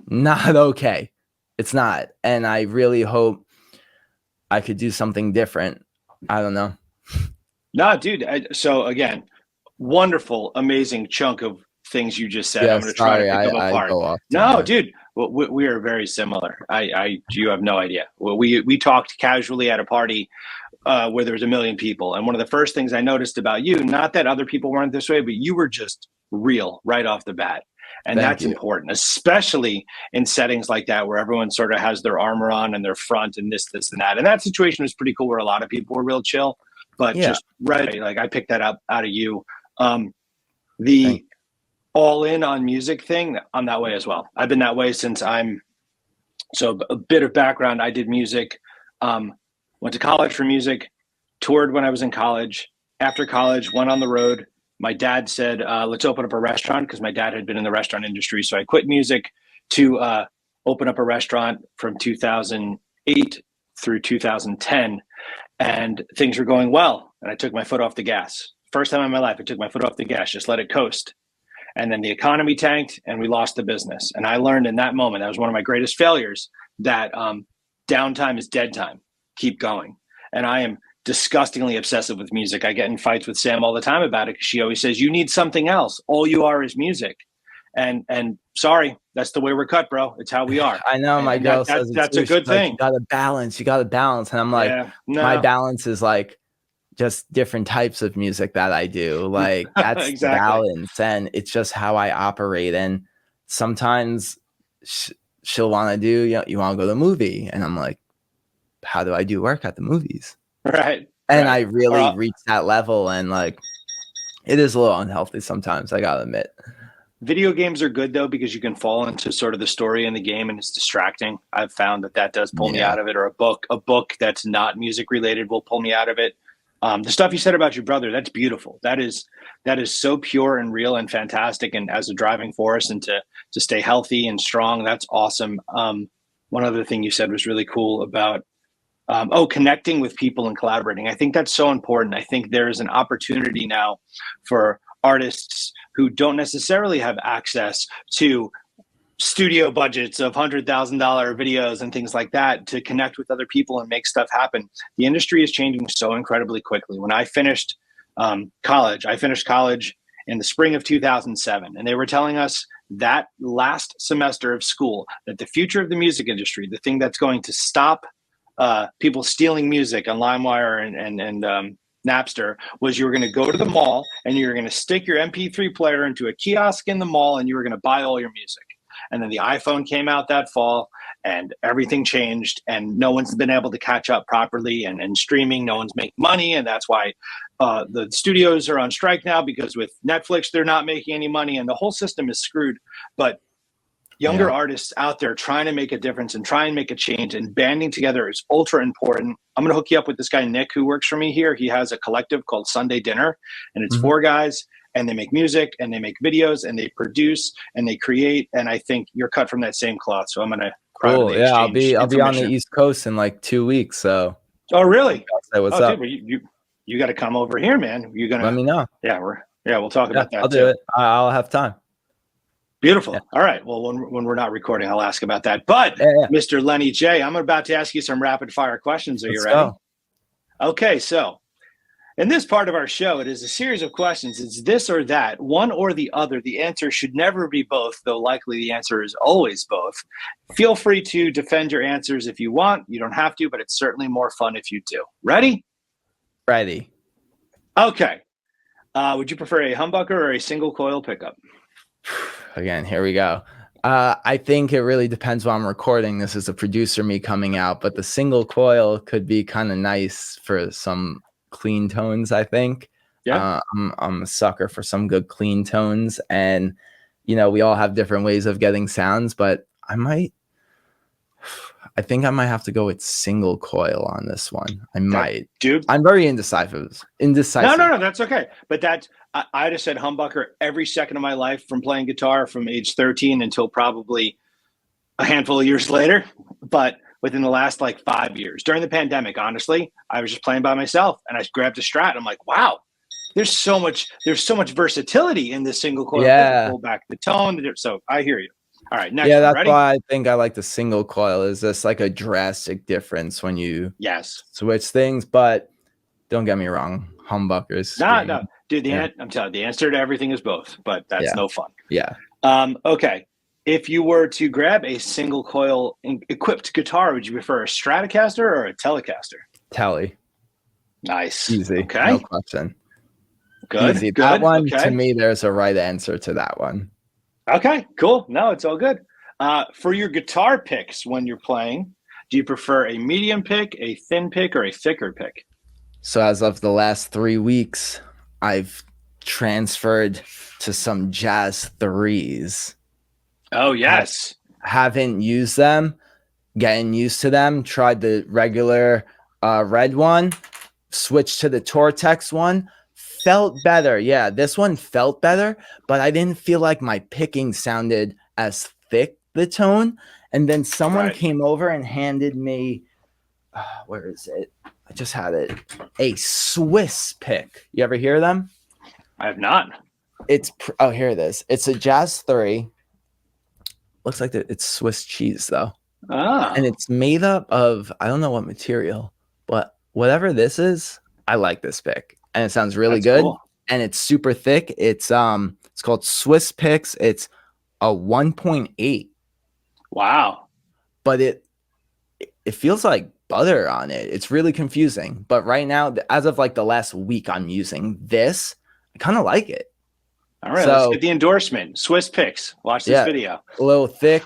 not okay. It's not. And I really hope I could do something different. I don't know. No, dude. So again, wonderful, amazing chunk of things you just said. Yeah, I'm going to try to pick them apart. Go off no, dude. We are very similar. You have no idea. Well, we talked casually at a party where there was 1 million people, and one of the first things I noticed about you, not that other people weren't this way, but you were just real right off the bat. And that's important, especially in settings like that where everyone sort of has their armor on and their front and this, and that. And that situation was pretty cool where a lot of people were real chill, but just like I picked that up out of you. The all in on music thing, I'm that way as well. I've been that way since so a bit of background. I did music, went to college for music, toured when I was in college. After college, went on the road. My dad said, let's open up a restaurant, because my dad had been in the restaurant industry. So I quit music to open up a restaurant from 2008 through 2010. And things were going well. And I took my foot off the gas. First time in my life, I took my foot off the gas, just let it coast. And then the economy tanked and we lost the business. And I learned in that moment, that was one of my greatest failures, that downtime is dead time. Keep going. And I am disgustingly obsessive with music. I get in fights with Sam all the time about it, because she always says, you need something else. All you are is music. And sorry, that's the way we're cut, bro. It's how we are. I know. My girl says that's a good thing. You got to balance. And I'm like, my balance is like just different types of music that I do. Like, that's exactly. Balance. And it's just how I operate. And sometimes she'll want to do, you want to go to the movie. And I'm like, how do I do work at the movies? Right. And I really reached that level, and like, it is a little unhealthy sometimes, I gotta admit. Video games are good though, because you can fall into sort of the story in the game and it's distracting. I've found that does pull me out of it. Or a book that's not music related will pull me out of it. The stuff you said about your brother, that's beautiful. That is so pure and real and fantastic. And as a driving force, and to stay healthy and strong, that's awesome. One other thing you said was really cool about connecting with people and collaborating. I think that's so important. I think there is an opportunity now for artists who don't necessarily have access to studio budgets of $100,000 videos and things like that to connect with other people and make stuff happen. The industry is changing so incredibly quickly. When I finished college in the spring of 2007, and they were telling us that last semester of school that the future of the music industry, the thing that's going to stop people stealing music on LimeWire and Napster, was you were going to go to the mall and you were going to stick your MP3 player into a kiosk in the mall and you were going to buy all your music. And then the iPhone came out that fall and everything changed and no one's been able to catch up properly, and streaming, no one's making money. And that's why the studios are on strike now, because with Netflix, they're not making any money and the whole system is screwed. But younger artists out there trying to make a difference and try and make a change, and banding together is ultra important. I'm going to hook you up with this guy, Nick, who works for me here. He has a collective called Sunday Dinner, and it's 4 guys, and they make music and they make videos and they produce and they create. And I think you're cut from that same cloth. So I'm going to cool. Yeah, I'll be on the East Coast in like 2 weeks. So. Oh, really? Say what's up? Dude, you got to come over here, man. You're gonna let me know. Yeah, we'll talk about that. I'll do it. I'll have time. Beautiful. Yeah. All right. Well, when we're not recording, I'll ask about that. But Mr. Lenny J, I'm about to ask you some rapid fire questions. Are you ready? Go. Okay. So in this part of our show, it is a series of questions. It's this or that, one or the other. The answer should never be both, though likely the answer is always both. Feel free to defend your answers if you want. You don't have to, but it's certainly more fun if you do. Ready? Ready. Okay. Would you prefer a humbucker or a single coil pickup? Again, here we go. I think it really depends when I'm recording. This is a producer me coming out, but the single coil could be kind of nice for some clean tones, I think. Yeah. I'm a sucker for some good clean tones, and we all have different ways of getting sounds, but I think I might have to go with single coil on this one. Dude. I'm very indecisive. No, that's okay. But I just said humbucker every second of my life, from playing guitar from age 13 until probably a handful of years later. But within the last 5 years, during the pandemic, honestly, I was just playing by myself and I grabbed a Strat. I'm like, wow, there's so much versatility in this single coil. Yeah. Pull back the tone. So I hear you. All right, next. Yeah, that's ready? why I think I like the single coil. Is this like a drastic difference when you switch things? But don't get me wrong, humbuckers. No, dude. I'm telling you, the answer to everything is both. But that's no fun. Yeah. Okay. If you were to grab a single coil equipped guitar, would you prefer a Stratocaster or a Telecaster? Tele. Nice. Easy. Okay. No question. Good. Easy. Good. That one, to me, there's a right answer to that one. Okay, cool. No, it's all good. For your guitar picks when you're playing, do you prefer a medium pick, a thin pick, or a thicker pick? So as of the last 3 weeks, I've transferred to some Jazz 3s. Oh, yes. Haven't used them, getting used to them. Tried the regular red one, switched to the Tortex one. Felt better. Yeah, this one felt better, but I didn't feel like my picking sounded as thick, the tone. And then someone came over and handed me, where is it? I just had it. A Swiss pick. You ever hear them? I have not. Here it is. It's a Jazz 3. Looks like it's Swiss cheese though. And it's made up of, I don't know what material, but whatever this is, I like this pick. And it sounds really good. Cool. And it's super thick. It's called Swiss Picks. It's a 1.8. Wow. But it feels like butter on it. It's really confusing. But right now, as of the last week I'm using this, I kind of like it. All right, let's get the endorsement. Swiss Picks. Watch this video. A little thick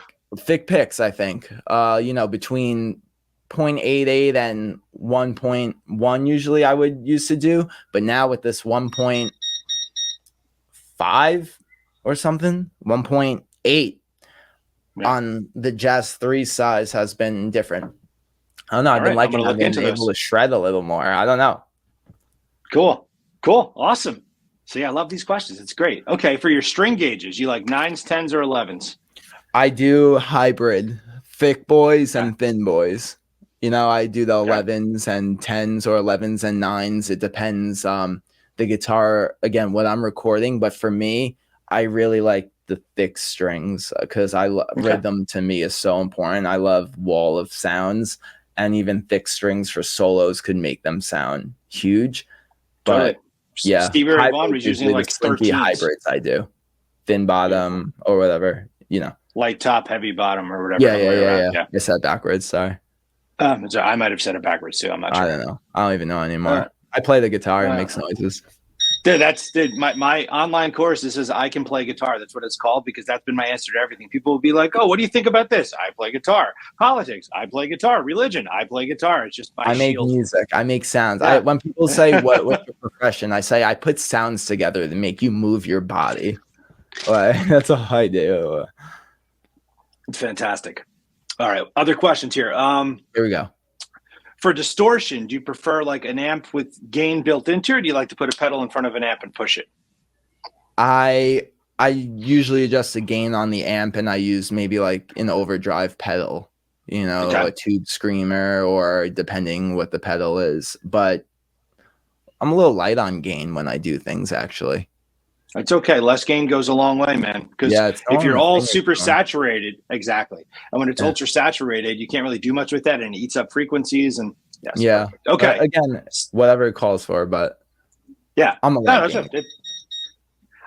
picks, I think. Between 0.88 and 1.1 usually I would used to do, but now with this 1.5 or something, 1.8 on the Jazz 3 size has been different. I don't know. I've been liking being able to shred a little more. I don't know. Cool. Awesome. So yeah, I love these questions. It's great. Okay, for your string gauges, you like 9s, 10s, or 11s? I do hybrid, thick boys and thin boys. I do the 11s and 10s or 11s and 9s. It depends the guitar, again, what I'm recording. But for me, I really like the thick strings because Okay. rhythm to me is so important. I love wall of sounds, and even thick strings for solos could make them sound huge. Totally. But yeah, Stevie Ray Vaughan hybrids, was using usually the like slinky 13s. hybrids I do. Thin bottom or whatever, Light top, heavy bottom, or whatever. Yeah. I said backwards, sorry. So I might have said it backwards too. I'm not sure. I don't know. I don't even know anymore. I play the guitar and makes noises. Dude, my online course. This is I can play guitar. That's what it's called because that's been my answer to everything. People will be like, "Oh, what do you think about this?" I play guitar. Politics. I play guitar. Religion. I play guitar. It's just my I make shield. music. I make sounds. Yeah. When people say what's your profession, I say I put sounds together to make you move your body. Like, that's all I do. It's fantastic. All right. Other questions here. Here we go. For distortion, do you prefer like an amp with gain built into it, or do you like to put a pedal in front of an amp and push it? I usually adjust the gain on the amp, and I use maybe like an overdrive pedal, a tube screamer, or depending what the pedal is. But I'm a little light on gain when I do things, actually. It's okay. Less gain goes a long way, man. Because if you're all super saturated, exactly. And when it's ultra saturated, you can't really do much with that, and it eats up frequencies. And perfect. Okay. Again, whatever it calls for, but yeah, I'm a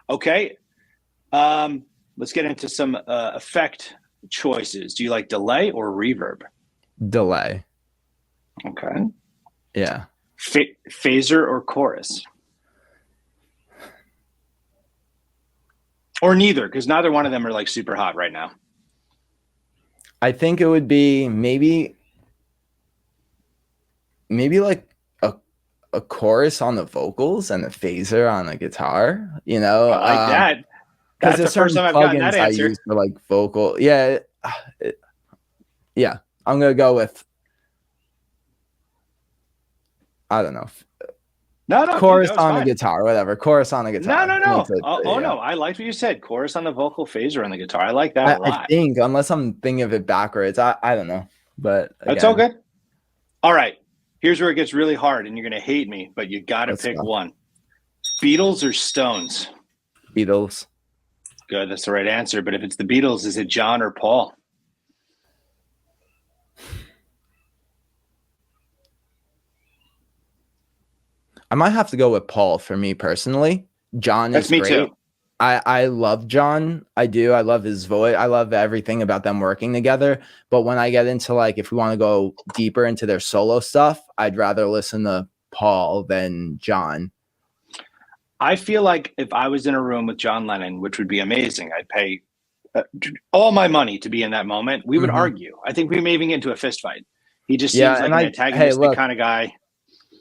okay. Let's get into some effect choices. Do you like delay or reverb? Delay. Okay. Yeah. Phaser or chorus? Or neither, because neither one of them are like super hot right now. I think it would be maybe like a chorus on the vocals and a phaser on the guitar. I like that. That's the first time I've gotten that answer. I use for like vocal. Yeah. I'm gonna go with. I don't know. No, chorus on the guitar, whatever. Chorus on the guitar. No. No. I liked what you said. Chorus on the vocal, phaser on the guitar. I like that a lot. I think, unless I'm thinking of it backwards, I don't know. But again, that's all good. All right. Here's where it gets really hard, and you're gonna hate me, but you gotta pick one. Beatles or Stones? Beatles. Good, that's the right answer. But if it's the Beatles, is it John or Paul? I might have to go with Paul for me personally. John is great. Too. I love John. I do. I love his voice. I love everything about them working together. But when I get into like, if we want to go deeper into their solo stuff, I'd rather listen to Paul than John. I feel like if I was in a room with John Lennon, which would be amazing, I'd pay all my money to be in that moment. We would argue. I think we may even get into a fist fight. He just seems like an antagonistic kind of guy.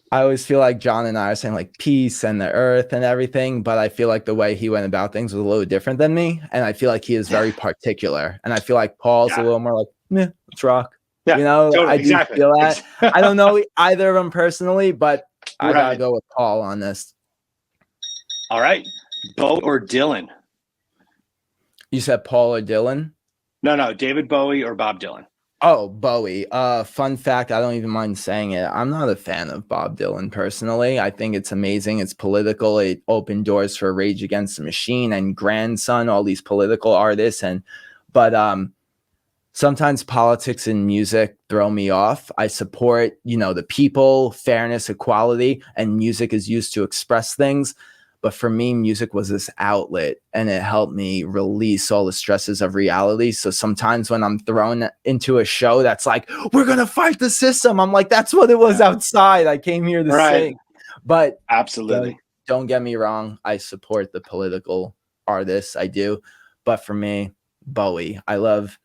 I always feel like John and I are saying like peace and the earth and everything, but I feel like the way he went about things was a little different than me. And I feel like he is very particular. And I feel like Paul's a little more like, let's rock. Yeah, totally, I do feel that. I don't know either of them personally, but I gotta go with Paul on this. All right. Bowie or Dylan? You said Paul or Dylan? No, David Bowie or Bob Dylan. Oh, Bowie. Fun fact, I don't even mind saying it. I'm not a fan of Bob Dylan personally. I think it's amazing. It's political. It opened doors for Rage Against the Machine and Grandson, all these political artists. But sometimes politics and music throw me off. I support, the people, fairness, equality, and music is used to express things. But for me, music was this outlet, and it helped me release all the stresses of reality. So sometimes when I'm thrown into a show that's like, we're going to fight the system, I'm like, that's what it was outside. I came here to sing. But absolutely, don't get me wrong. I support the political artists. I do. But for me, Bowie, I love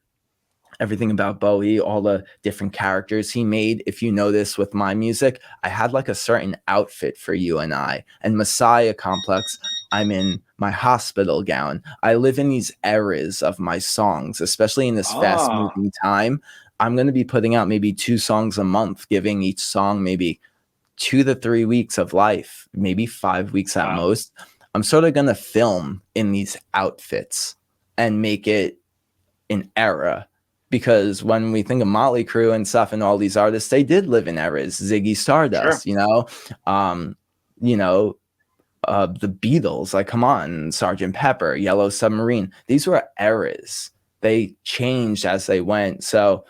everything about Bowie, all the different characters he made. If you notice with my music, I had like a certain outfit for You and I. And Messiah Complex, I'm in my hospital gown. I live in these eras of my songs, especially in this fast moving time. I'm going to be putting out maybe 2 songs a month, giving each song maybe 2 to 3 weeks of life, maybe 5 weeks at most. I'm sort of going to film in these outfits and make it an era. Because when we think of Motley Crue and stuff and all these artists, they did live in eras. Ziggy Stardust, the Beatles, like come on, Sergeant Pepper, Yellow Submarine. These were eras. They changed as they went. So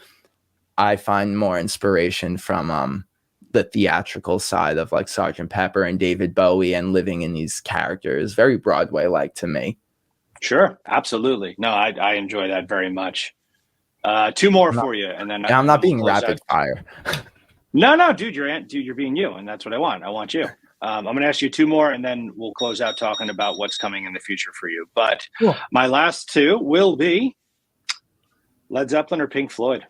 I find more inspiration from the theatrical side of like Sergeant Pepper and David Bowie and living in these characters. Very Broadway like to me. Sure, absolutely. No, I enjoy that very much. Two more for you, and then I'm not we'll being close rapid out. fire. No, dude, you're being you, and that's what I want. I want you. I'm going to ask you two more, and then we'll close out talking about what's coming in the future for you. But Cool. my last two will be Led Zeppelin or Pink Floyd.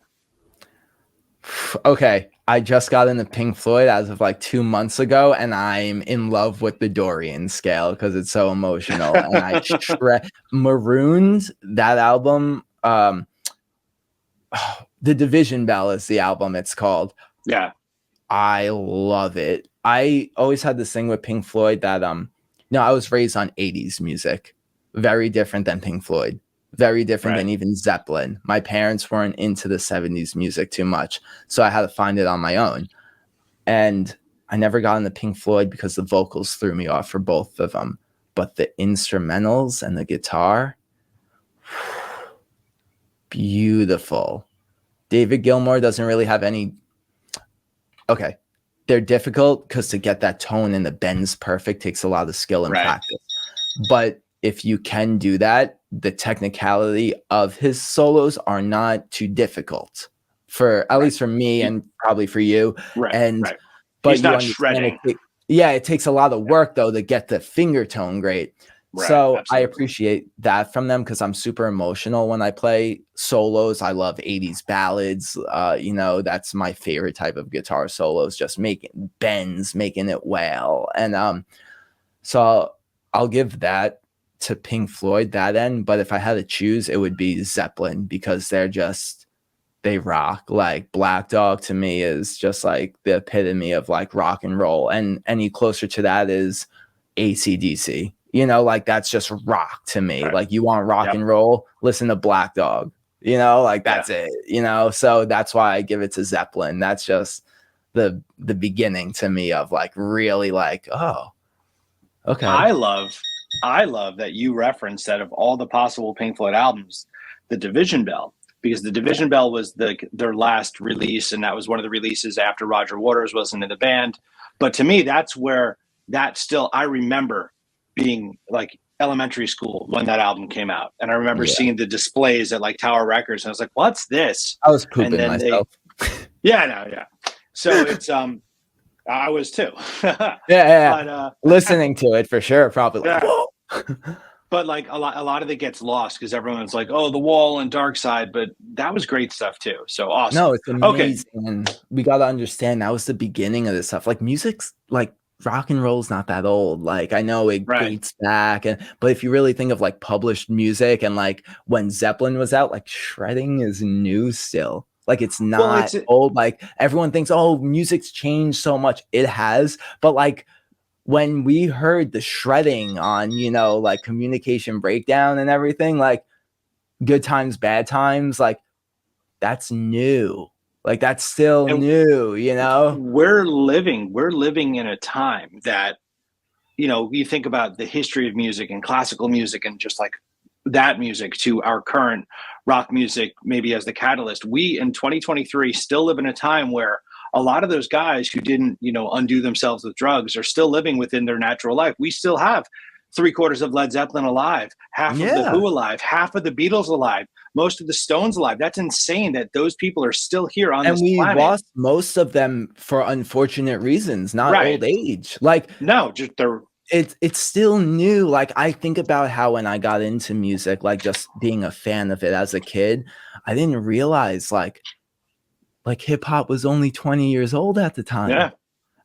Okay, I just got into Pink Floyd as of like 2 months ago, and I'm in love with the Dorian scale because it's so emotional. And I Marooned, that album. The Division Bell is the album it's called. Yeah, I love it. I always had this thing with Pink Floyd that I was raised on 80s music. Very different than Pink Floyd. Very different than even Zeppelin. My parents weren't into the 70s music too much, so I had to find it on my own. And I never got into Pink Floyd because the vocals threw me off for both of them. But the instrumentals and the guitar, beautiful. David Gilmour doesn't really have any. Okay, they're difficult because to get that tone and the bends perfect takes a lot of skill and practice. But if you can do that, the technicality of his solos are not too difficult for at least for me and probably for you. But he's not shredding. It takes a lot of work though to get the finger tone great. So absolutely. I appreciate that from them because I'm super emotional when I play solos. I love 80s ballads. That's my favorite type of guitar solos, just making bends, making it wail. And so I'll give that to Pink Floyd, that end. But if I had to choose, it would be Zeppelin because they rock. Like Black Dog to me is just like the epitome of like rock and roll. And any closer to that is AC/DC. Like that's just rock to me. Like you want rock and roll, listen to Black Dog, like that's it, so that's why I give it to Zeppelin. That's just the beginning to me of like really like, oh, okay. I love that you referenced that of all the possible Pink Floyd albums, the Division Bell, because the Division Bell was their last release. And that was one of the releases after Roger Waters wasn't in the band. But to me, that's where I remember being like elementary school when that album came out. And I remember seeing the displays at like Tower Records. And I was like, what's this? I was pooping myself. So it's, I was too. But, listening to it for sure. Probably like, whoa. But like a lot of it gets lost because everyone's like, oh, The Wall and Dark Side. But that was great stuff too. So awesome. No, it's amazing. Okay. And we got to understand that was the beginning of this stuff. Like music's like, rock and roll's not that old. Like I know it dates back, but if you really think of like published music and like when Zeppelin was out, like shredding is new still. Like it's not old. Like everyone thinks, oh, music's changed so much. It has, but like when we heard the shredding on, like Communication Breakdown and everything, like Good Times, Bad Times, like that's new. Like that's still new, We're living in a time that, you think about the history of music and classical music and just like that music to our current rock music, maybe as the catalyst. We in 2023 still live in a time where a lot of those guys who didn't, undo themselves with drugs are still living within their natural life. We still have 3/4 of Led Zeppelin alive, half of the Who alive, half of the Beatles alive, most of the Stones alive. That's insane that those people are still here on this planet. And we lost most of them for unfortunate reasons, not old age. Like no, just it's still new. Like I think about how when I got into music, like just being a fan of it as a kid, I didn't realize like hip hop was only 20 years old at the time. Yeah.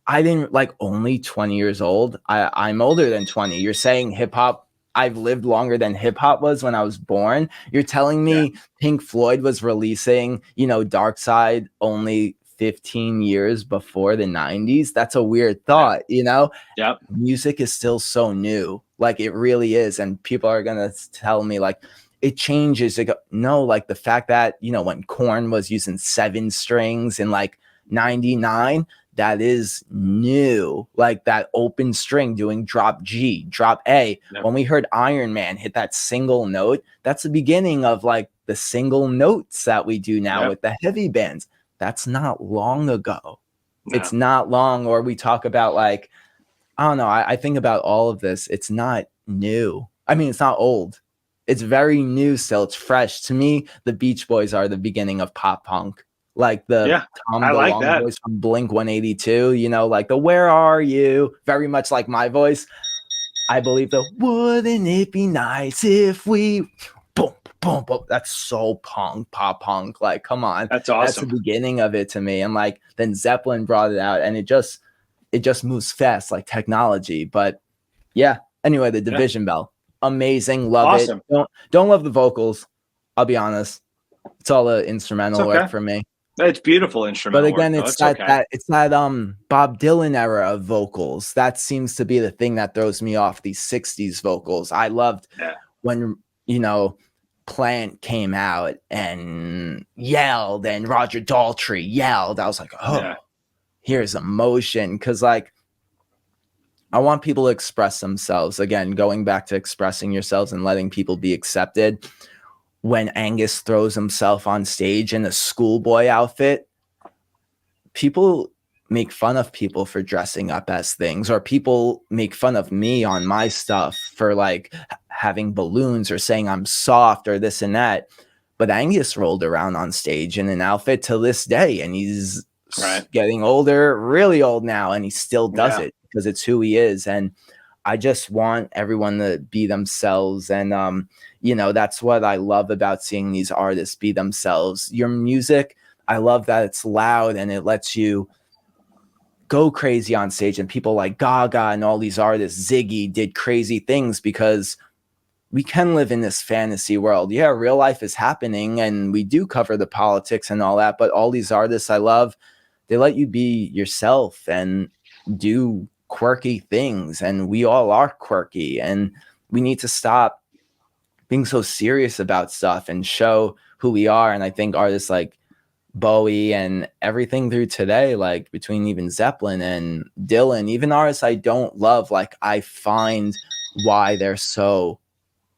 I didn't like only 20 years old. I'm older than 20. You're saying hip hop, I've lived longer than hip hop was when I was born. You're telling me Pink Floyd was releasing, Dark Side only 15 years before the 90s. That's a weird thought, Yep. Music is still so new. Like it really is. And people are going to tell me like, it changes. No, like the fact that, when Korn was using 7 strings in like 99, that is new, like that open string doing drop G, drop A. Yep. When we heard Iron Man hit that single note, that's the beginning of like the single notes that we do now with the heavy bands. That's not long ago. No. It's not long. Or we talk about like, I don't know. I think about all of this. It's not new. I mean, it's not old. It's very new still. It's fresh. To me, the Beach Boys are the beginning of pop punk. Like the Tom DeLonge voice from Blink 182, you know, like the Where Are You? Very much like my voice. I believe the Wouldn't It Be Nice If We boom, boom, boom. That's so punk, pop punk. Like, come on. That's awesome. That's the beginning of it to me. And like then Zeppelin brought it out, and it just moves fast like technology. But yeah, anyway, the Division Bell. Amazing. Love it. Don't love the vocals. I'll be honest. It's all the instrumental work for me. It's beautiful instrumental. But again, work, it's that Bob Dylan era of vocals. That seems to be the thing that throws me off, these 60s vocals. I loved when, you know, Plant came out and yelled and Roger Daltrey yelled. I was like, oh, here's emotion. Because like, I want people to express themselves. Again, going back to expressing yourselves and letting people be accepted. When Angus throws himself on stage in a schoolboy outfit, people make fun of people for dressing up as things, or people make fun of me on my stuff for like having balloons or saying I'm soft or this and that. But Angus rolled around on stage in an outfit to this day, and he's getting older, really old now, and he still does it because it's who he is. And I just want everyone to be themselves. And, you know, that's what I love about seeing these artists be themselves. Your music, I love that it's loud and it lets you go crazy on stage. And people like Gaga and all these artists, Ziggy, did crazy things because we can live in this fantasy world. Yeah, real life is happening and we do cover the politics and all that. But all these artists I love, they let you be yourself and do quirky things, and we all are quirky, and we need to stop being so serious about stuff and show who we are. And I think artists like Bowie and everything through today, like between even Zeppelin and Dylan, even artists I don't love, like I find why they're so,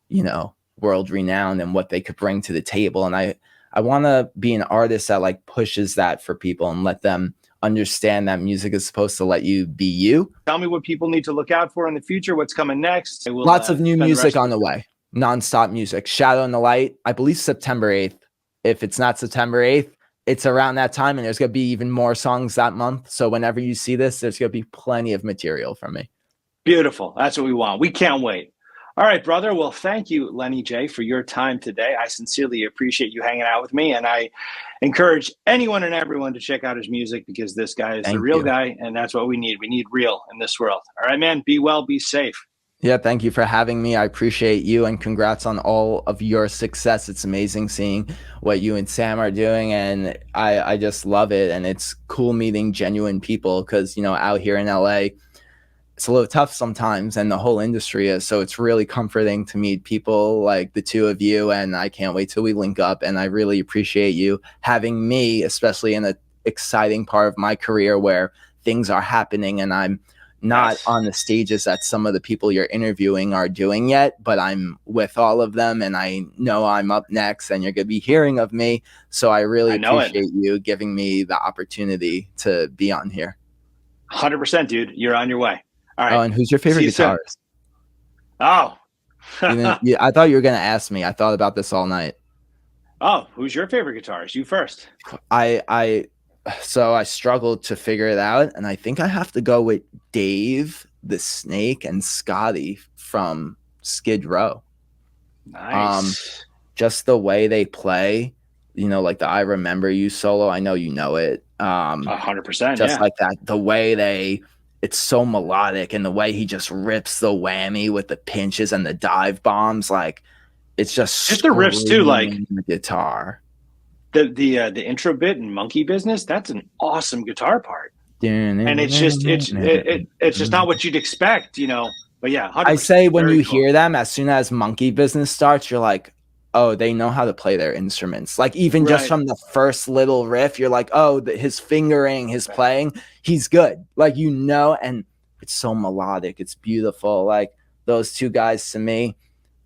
you know, world renowned and what they could bring to the table. And I want to be an artist that like pushes that for people and let them understand that music is supposed to let you be you. Tell me what people need to look out for in the future. What's coming next? Lots of new music on the way. Non-stop music. Shadow in the Light, I believe September 8th. If it's not September 8th, it's around that time, and there's going to be even more songs that month. So whenever you see this, there's going to be plenty of material from me. Beautiful. That's what we want. We can't wait. All right, brother. Well, thank you, Lenny J, for your time today. I sincerely appreciate you hanging out with me, and I encourage anyone and everyone to check out his music because this guy is the real guy, and that's what we need. We need real in this world. All right, man. Be well, be safe. Yeah, thank you for having me. I appreciate you, and congrats on all of your success. It's amazing seeing what you and Sam are doing, and I just love it. And it's cool meeting genuine people because, you know, out here in LA, it's a little tough sometimes, and the whole industry is. So it's really comforting to meet people like the two of you, and I can't wait till we link up. And I really appreciate you having me, especially in an exciting part of my career where things are happening and I'm not on the stages that some of the people you're interviewing are doing yet, but I'm with all of them, and I know I'm up next and you're going to be hearing of me. So I really appreciate you giving me the opportunity to be on here. 100%, dude. You're on your way. All right. Oh, and who's your favorite guitarist? Oh, I thought you were going to ask me. I thought about this all night. Oh, who's your favorite guitarist? You first. So I struggled to figure it out, and I think I have to go with Dave the Snake and Scotty from Skid Row. Nice. Just the way they play, you know, like the I Remember You solo. I know you know it. 100%. Just like that. The way it's so melodic, and the way he just rips the whammy with the pinches and the dive bombs, like it's just the riffs too, like the guitar. The intro bit and Monkey Business, that's an awesome guitar part. And it's just not what you'd expect, you know. But yeah, 100%. I say when you hear them, as soon as Monkey Business starts, you're like, oh, they know how to play their instruments. Like even just Right. from the first little riff, you're like, oh, his fingering, his playing, he's good. Like, you know, and it's so melodic. It's beautiful. Like those two guys to me,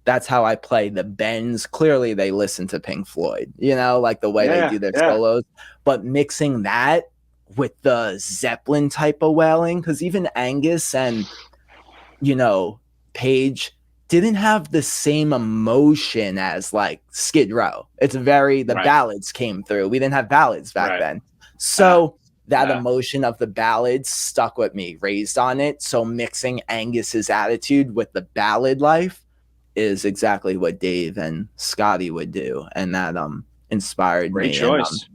that's how I play the bends. Clearly they listen to Pink Floyd, you know, like the way they Yeah. do their Yeah. solos, but mixing that with the Zeppelin type of wailing, because even Angus and, you know, Page didn't have the same emotion as like Skid Row. It's very, the Right. ballads came through. We didn't have ballads back Right. then. So that Yeah. emotion of the ballads stuck with me, raised on it. So mixing Angus's attitude with the ballad life is exactly what Dave and Scotty would do. And that inspired Great me. And choice.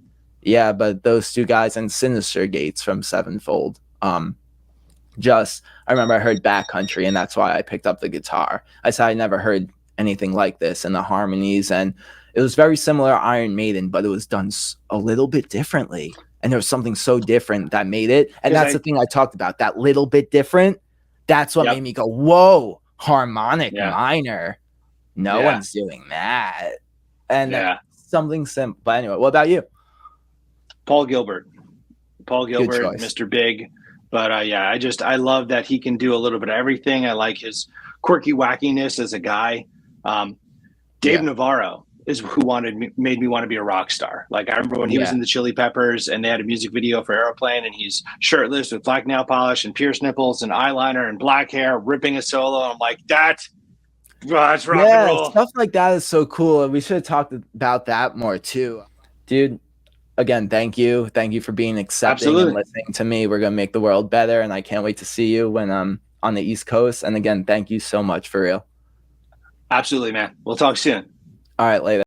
yeah, but those two guys and Sinister Gates from Sevenfold, just I remember I heard Backcountry, and that's why I picked up the guitar. I said I never heard anything like this, and the harmonies, and it was very similar to Iron Maiden, but it was done a little bit differently, and there was something so different that made it. And that's the thing I talked about, that little bit different. That's what made me go, whoa, harmonic minor. No one's doing that. And something simple. But anyway, what about you? Paul Gilbert, Mr. Big. But yeah, I love that he can do a little bit of everything. I like his quirky wackiness as a guy. Dave Navarro is who made me want to be a rock star. Like I remember when he was in the Chili Peppers and they had a music video for Aeroplane, and he's shirtless with black nail polish and pierced nipples and eyeliner and black hair, ripping a solo. I'm like, that's rock and roll. Stuff like that is so cool. And we should have talked about that more too. Dude, again, thank you. Thank you for being accepting and listening to me. We're going to make the world better. And I can't wait to see you when I'm on the East Coast. And again, thank you so much, for real. Absolutely, man. We'll talk soon. All right, later.